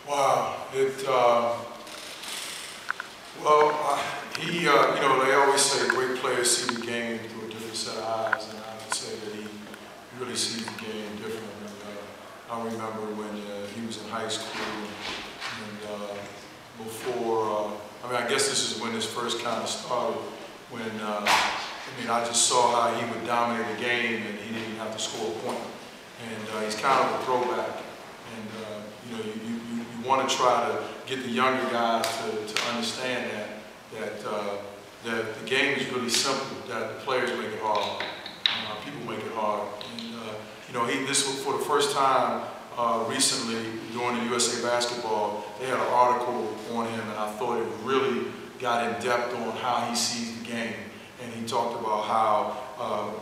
Wow. You know, they always say great players see the game through a different set of eyes, and I would say that he really sees the game different. And I remember when he was in high school, and before, I guess this is when this first kind of started, when, I just saw how he would dominate the game and he didn't have to score a point. And he's kind of a throwback. And, you know, you want to try to get the younger guys to understand that the game is really simple, that the players make it hard, people make it hard. And, you know, this was for the first time recently during the USA Basketball, they had an article on him, and I thought it really got in depth on how he sees the game. And he talked about how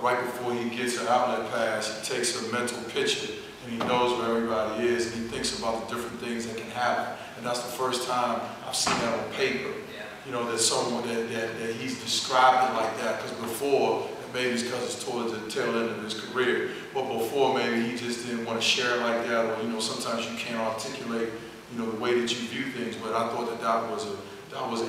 right before he gets an outlet pass, he takes a mental picture and he knows where everybody is, and he thinks about the different things that can happen. And that's the first time I've seen that on paper. You know, that someone that he's described it like that, because before, and maybe it's because it's towards the tail end of his career, but before maybe he just didn't want to share it like that, or, you know, sometimes you can't articulate, you know, the way that you view things. But I thought that was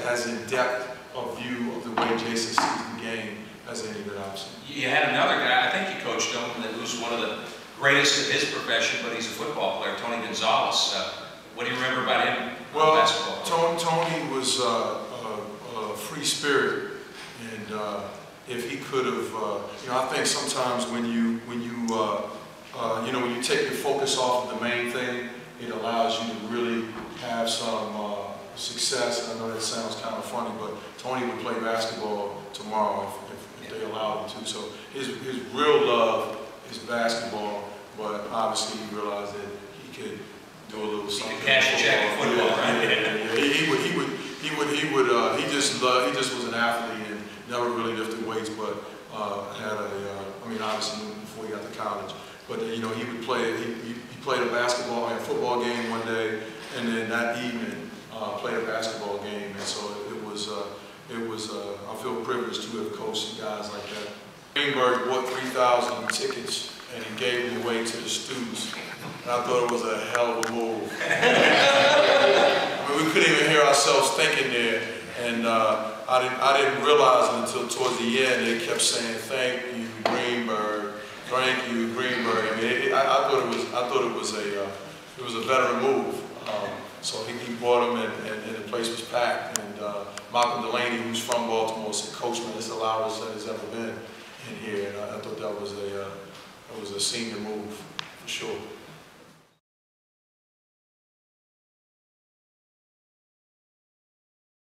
as in depth a view of the way Jason sees the game as any that I've seen. You had another guy, I think you coached him, that was one of the greatest of his profession, but he's a football player, Tony Gonzalez. What do you remember about him? Well, basketball? Tony was a free spirit, and if he could have, you know, I think sometimes when you take your focus off of the main thing, it allows you to really have some success. I know that sounds kind of funny, but Tony would play basketball tomorrow if they allowed him to. So his real love is basketball, but obviously he realized that he could do a little something. He could cash a check in football, right? He just was an athlete and never really lifted weights, but had obviously before he got to college. But you know, he would play. He played a football game one day, and then that evening played a basketball game. And so it was. I feel privileged to have coached guys like that. Greenberg bought 3,000 tickets and he gave them away to the students. And I thought it was a hell of a move. We couldn't even hear ourselves thinking there, and I didn't realize it until towards the end. They kept saying, "Thank you, Greenberg. Thank you, Greenberg." I thought it was a veteran move. So he brought them, and the place was packed. And Malcolm Delaney, who's from Baltimore, said, "Coach, man, this is the loudest that has ever been in here." And I thought that was a senior move for sure.